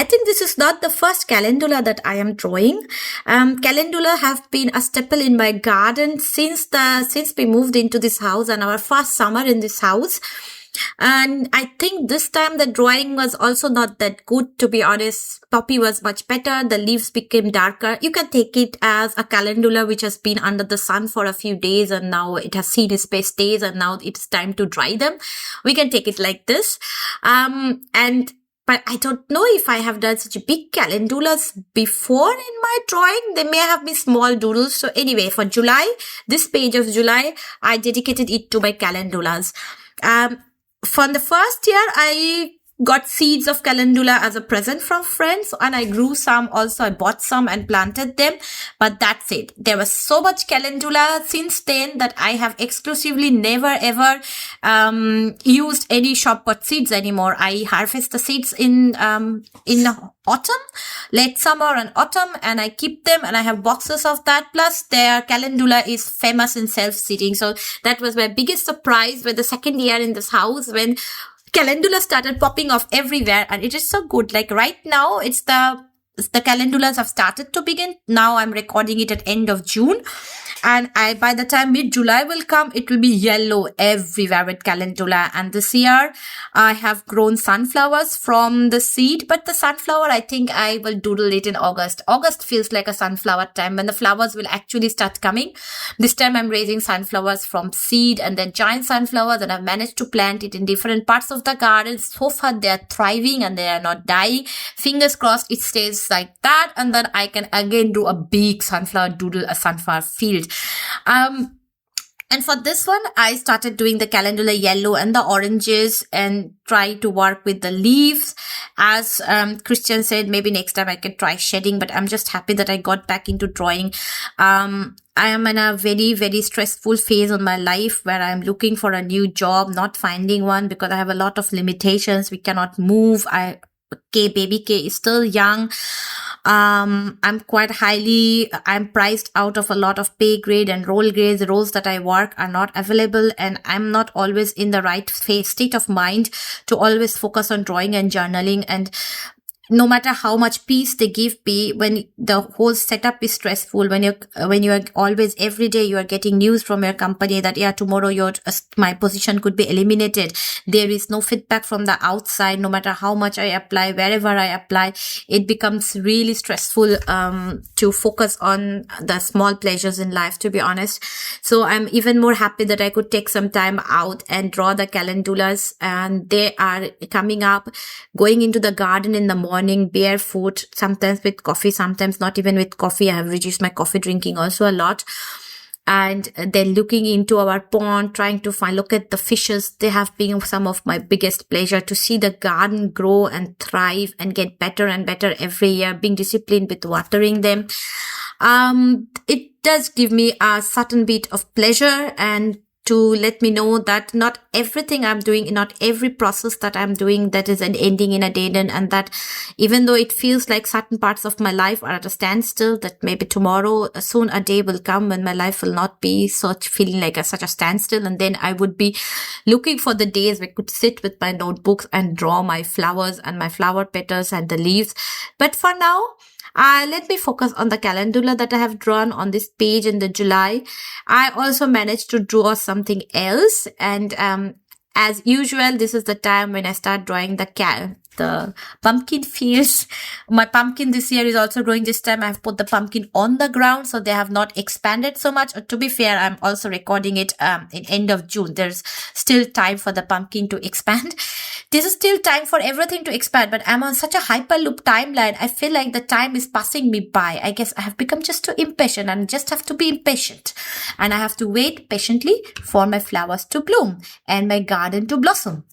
I think this is not the first calendula that I am drawing. Calendula have been a staple in my garden since we moved into this house and our first summer in this house. And I think this time the drawing was also not that good, to be honest. Poppy was much better. The leaves became darker. You can take it as a calendula which has been under the sun for a few days and now it has seen its best days and now it's time to dry them. We can take it like this. But I don't know if I have done such big calendulas before in my drawing. They may have been small doodles. So anyway, for July, this page of July, I dedicated it to my calendulas. From the first year, I got seeds of calendula as a present from friends and I grew some also. I bought some and planted them, but that's it. There was so much calendula since then that I have exclusively never ever used any shop bought seeds anymore. I harvest the seeds in autumn, late summer and autumn, and I keep them and I have boxes of that. Plus their calendula is famous in self-seeding. So that was my biggest surprise with the second year in this house when calendula started popping off everywhere, and it is so good. Like right now, it's the calendulas have started to begin. Now I'm recording it at end of June. And by the time mid-July will come, it will be yellow everywhere with calendula. And this year, I have grown sunflowers from the seed. But the sunflower, I think I will doodle it in August. August feels like a sunflower time when the flowers will actually start coming. This time I'm raising sunflowers from seed and then giant sunflowers. And I've managed to plant it in different parts of the garden. So far, they are thriving and they are not dying. Fingers crossed it stays like that. And then I can again do a big sunflower doodle, a sunflower field. And for this one, I started doing the calendula yellow and the oranges and try to work with the leaves. As Christian said, maybe next time I can try shedding, but I'm just happy that I got back into drawing. I am in a very, very stressful phase of my life where I'm looking for a new job, not finding one because I have a lot of limitations. We cannot move. Baby K is still young. I'm priced out of a lot of pay grade and role grades. The roles that I work are not available and I'm not always in the right state of mind to always focus on drawing and journaling. And no matter how much peace they give me, when the whole setup is stressful, when you are always every day you are getting news from your company that tomorrow my position could be eliminated. There is no feedback from the outside. No matter how much I apply, wherever I apply, it becomes really stressful to focus on the small pleasures in life, to be honest. So I'm even more happy that I could take some time out and draw the calendulas, and they are coming up, going into the garden in the morning barefoot, sometimes with coffee, sometimes not even with coffee. I have reduced my coffee drinking also a lot. And then looking into our pond, trying to look at the fishes. They have been some of my biggest pleasure to see the garden grow and thrive and get better and better every year, being disciplined with watering them. It does give me a certain bit of pleasure and to let me know that not everything I'm doing, not every process that I'm doing, that is an ending in a dead end, and that even though it feels like certain parts of my life are at a standstill, that maybe tomorrow, soon a day will come when my life will not be feeling like such a standstill, and then I would be looking for the days where I could sit with my notebooks and draw my flowers and my flower petals and the leaves. But for now, let me focus on the calendula that I have drawn on this page in the July. I also managed to draw something else, and as usual, this is the time when I start drawing the pumpkin fields. My pumpkin this year is also growing. This time I have put the pumpkin on the ground, so they have not expanded so much. To be fair, I'm also recording it in end of June. There's still time for the pumpkin to expand. This is still time for everything to expand, but I'm on such a hyperloop timeline. I feel like the time is passing me by. I guess I have become just too impatient and just have to be impatient. And I have to wait patiently for my flowers to bloom and my garden to blossom.